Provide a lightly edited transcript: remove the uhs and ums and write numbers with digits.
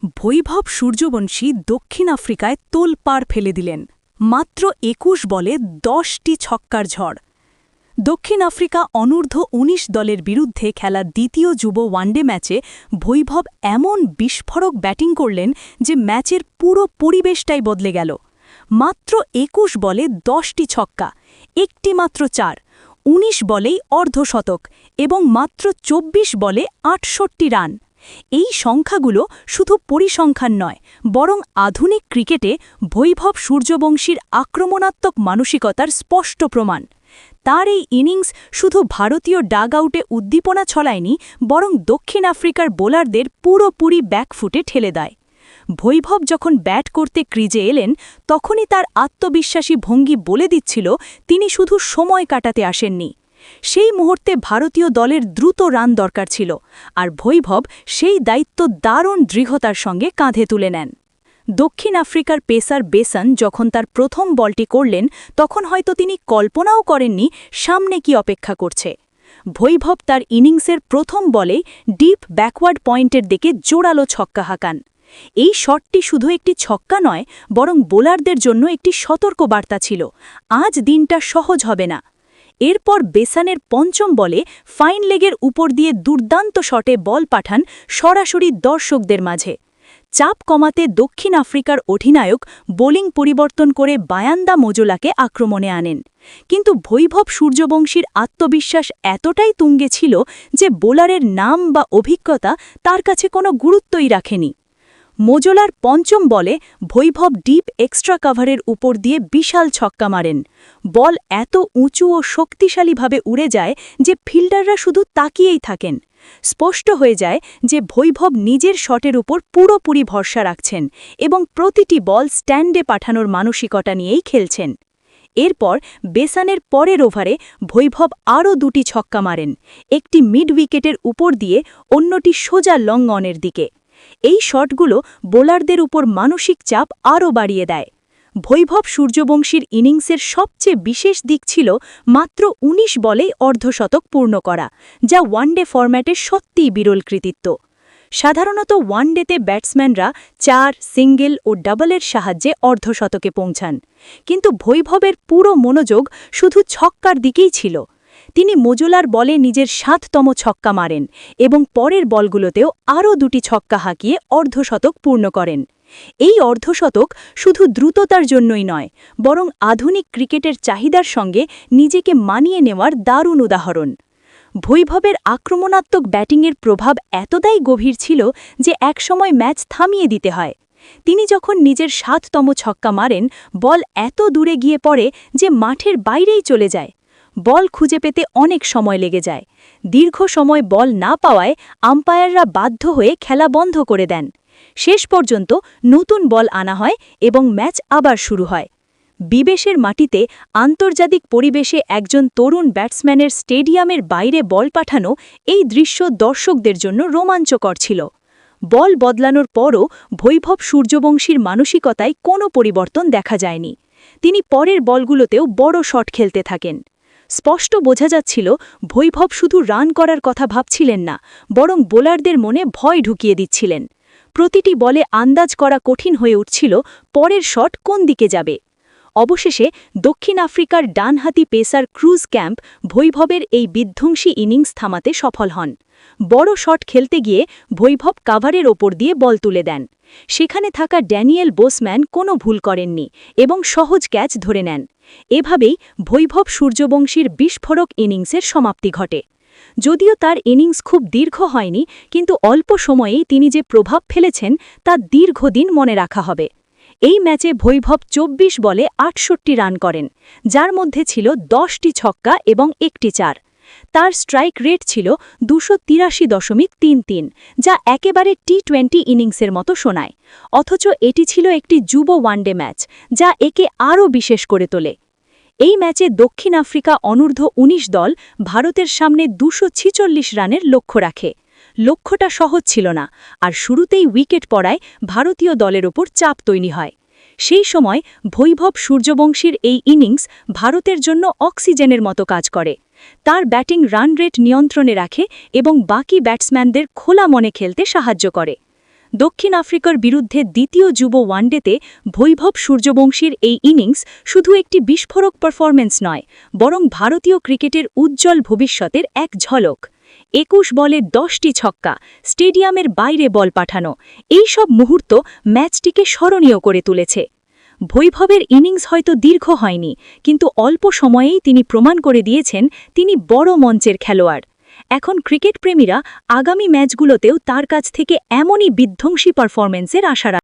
বৈভব সূর্যবংশী দক্ষিণ আফ্রিকায় তোলপাড় ফেলে দিলেন। মাত্র ২১ বলে ১০টি ছক্কার ঝড়। দক্ষিণ আফ্রিকা অনূর্ধ্ব ১৯ দলের বিরুদ্ধে খেলা দ্বিতীয় যুব ওয়ানডে ম্যাচে বৈভব এমন বিস্ফোরক ব্যাটিং করলেন যে ম্যাচের পুরো পরিবেশটাই বদলে গেল। মাত্র ২১ বলে ১০টি ছক্কা, একটি মাত্র ৪, ১৯ বলেই অর্ধশতক এবং মাত্র ২৪ বলে ৬৮ রান। এই সংখ্যাগুলো শুধু পরিসংখ্যান নয়, বরং আধুনিক ক্রিকেটে বৈভব সূর্যবংশীর আক্রমণাত্মক মানসিকতার স্পষ্ট প্রমাণ। তার এই ইনিংস শুধু ভারতীয় ডাগআউটে উদ্দীপনা ছড়ায়নি, বরং দক্ষিণ আফ্রিকার বোলারদের পুরোপুরি ব্যাকফুটে ঠেলে দেয়। বৈভব যখন ব্যাট করতে ক্রিজে এলেন, তখনই তার আত্মবিশ্বাসী ভঙ্গি বলে দিচ্ছিল তিনি শুধু সময় কাটাতে আসেননি। সেই মুহূর্তে ভারতীয় দলের দ্রুত রান দরকার ছিল, আর বৈভব সেই দায়িত্ব দারুণ দৃঢ়তার সঙ্গে কাঁধে তুলে নেন। দক্ষিণ আফ্রিকার পেসার বেসন যখন তার প্রথম বলটি করলেন, তখন হয়তো তিনি কল্পনাও করেননি সামনে কি অপেক্ষা করছে। বৈভব তার ইনিংসের প্রথম বলেই ডিপ ব্যাকওয়ার্ড পয়েন্টের দিকে জোরালো ছক্কা হাঁকান। এই শটটি শুধু একটি ছক্কা নয়, বরং বোলারদের জন্য একটি সতর্কবার্তা ছিল, আজ দিনটা সহজ হবে না। এরপর বেসানের পঞ্চম বলে ফাইন লেগের উপর দিয়ে দুর্দান্ত শটে বল পাঠান সরাসরি দর্শকদের মাঝে। চাপ কমাতে দক্ষিণ আফ্রিকার অধিনায়ক বোলিং পরিবর্তন করে বায়ান্দা মোজোলাকে আক্রমণে আনেন। কিন্তু বৈভব সূর্যবংশীর আত্মবিশ্বাস এতটাই তুঙ্গে ছিল যে বোলারের নাম বা অভিজ্ঞতা তার কাছে কোনো গুরুত্বই রাখেনি। মোজোলার পঞ্চম বলে বৈভব ডিপ এক্সট্রা কাভারের উপর দিয়ে বিশাল ছক্কা মারেন। বল এত উঁচু ও শক্তিশালীভাবে উড়ে যায় যে ফিল্ডাররা শুধু তাকিয়েই থাকেন। স্পষ্ট হয়ে যায় যে বৈভব নিজের শটের উপর পুরোপুরি ভরসা রাখছেন এবং প্রতিটি বল স্ট্যান্ডে পাঠানোর মানসিকতা নিয়েই খেলছেন। এরপর বেসানের পরের ওভারে বৈভব আরও দুটি ছক্কা মারেন, একটি মিড উইকেটের উপর দিয়ে, অন্যটি সোজা লং অনের দিকে। এই শটগুলো বোলারদের উপর মানসিক চাপ আরও বাড়িয়ে দেয়। বৈভব সূর্যবংশীর ইনিংসের সবচেয়ে বিশেষ দিক ছিল মাত্র ১৯ বলেই অর্ধশতক পূর্ণ করা, যা ওয়ানডে ফরম্যাটের সত্যিই বিরল কৃতিত্ব। সাধারণত ওয়ানডেতে ব্যাটসম্যানরা ৪, সিঙ্গেল ও ডাবলের সাহায্যে অর্ধশতকে পৌঁছান, কিন্তু বৈভবের পুরো মনোযোগ শুধু ছক্কার দিকেই ছিল। তিনি মোজোলার বলে নিজের ৭তম ছক্কা মারেন এবং পরের বলগুলোতেও আরও দুটি ছক্কা হাঁকিয়ে অর্ধশতক পূর্ণ করেন। এই অর্ধশতক শুধু দ্রুততার জন্যই নয়, বরং আধুনিক ক্রিকেটের চাহিদার সঙ্গে নিজেকে মানিয়ে নেওয়ার দারুণ উদাহরণ। বৈভবের আক্রমণাত্মক ব্যাটিংয়ের প্রভাব এতটাই গভীর ছিল যে একসময় ম্যাচ থামিয়ে দিতে হয়। তিনি যখন নিজের ৭তম ছক্কা মারেন, বল এত দূরে গিয়ে পড়ে যে মাঠের বাইরেই চলে যায়। বল খুঁজে পেতে অনেক সময় লেগে যায়। দীর্ঘ সময় বল না পাওয়ায় আম্পায়াররা বাধ্য হয়ে খেলা বন্ধ করে দেন। শেষ পর্যন্ত নতুন বল আনা হয় এবং ম্যাচ আবার শুরু হয়। বিদেশের মাটিতে আন্তর্জাতিক পরিবেশে একজন তরুণ ব্যাটসম্যানের স্টেডিয়ামের বাইরে বল পাঠানো, এই দৃশ্য দর্শকদের জন্য রোমাঞ্চকর ছিল। বল বদলানোর পরও বৈভব সূর্যবংশীর মানসিকতায় কোনো পরিবর্তন দেখা যায়নি। তিনি পরের বলগুলোতেও বড় শট খেলতে থাকেন। স্পষ্ট বোঝা যাচ্ছিল বৈভব শুধু রান করার কথা ভাবছিলেন না, বরং বোলারদের মনে ভয় ঢুকিয়ে দিচ্ছিলেন। প্রতিটি বলে আন্দাজ করা কঠিন হয়ে উঠছিল পরের শট কোন দিকে যাবে। অবশেষে দক্ষিণ আফ্রিকার ডানহাতি পেসার ক্রুজ ক্যাম্প বৈভবের এই বিধ্বংসী ইনিংস থামাতে সফল হন। বড় শট খেলতে গিয়ে বৈভব কাভারের ওপর দিয়ে বল তুলে দেন। সেখানে থাকা ড্যানিয়েল বোসম্যান কোনো ভুল করেননি এবং সহজ ক্যাচ ধরে নেন। এভাবেই বৈভব সূর্যবংশীর বিস্ফোরক ইনিংসের সমাপ্তি ঘটে। যদিও তার ইনিংস খুব দীর্ঘ হয়নি, কিন্তু অল্প সময়েই তিনি যে প্রভাব ফেলেছেন তা দীর্ঘদিন মনে রাখা হবে। এই ম্যাচে বৈভব ২৪ বলে ৬৮ রান করেন, যার মধ্যে ছিল ১০টি ছক্কা এবং একটি ৪। তার স্ট্রাইক রেট ছিল ২৮৩.৩৩, যা একেবারে টি-20 ইনিংসের মতো শোনায়। অথচ এটি ছিল একটি যুব ওয়ানডে ম্যাচ, যা একে আরও বিশেষ করে তোলে। এই ম্যাচে দক্ষিণ আফ্রিকা অনূর্ধ্ব ১৯ দল ভারতের সামনে ২৪৬ রানের লক্ষ্য রাখে। লক্ষ্যটা সহজ ছিল না, আর শুরুতেই উইকেট পড়ায় ভারতীয় দলের ওপর চাপ তৈরি হয়। সেই সময় বৈভব সূর্যবংশীর এই ইনিংস ভারতের জন্য অক্সিজেনের মতো কাজ করে। তার ব্যাটিং রান রেট নিয়ন্ত্রণে রাখে এবং বাকি ব্যাটসম্যানদের খোলা মনে খেলতে সাহায্য করে। দক্ষিণ আফ্রিকার বিরুদ্ধে দ্বিতীয় যুব ওয়ানডেতে বৈভব সূর্যবংশীর এই ইনিংস শুধু একটি বিস্ফোরক পারফরম্যান্স নয়, বরং ভারতীয় ক্রিকেটের উজ্জ্বল ভবিষ্যতের এক ঝলক। ২১ বলে ১০টি ছক্কা, স্টেডিয়ামের বাইরে বল পাঠানো, এই সব মুহূর্ত ম্যাচটিকে স্মরণীয় করে তুলেছে। বৈভবের ইনিংস হয়তো দীর্ঘ হয়নি, কিন্তু অল্প সময়েই তিনি প্রমাণ করে দিয়েছেন তিনি বড় মঞ্চের খেলোয়াড়। এখন ক্রিকেট প্রেমীরা আগামী ম্যাচগুলোতেও তার কাছ থেকে এমনই বিধ্বংসী পারফরম্যান্সের আশা রাখেন।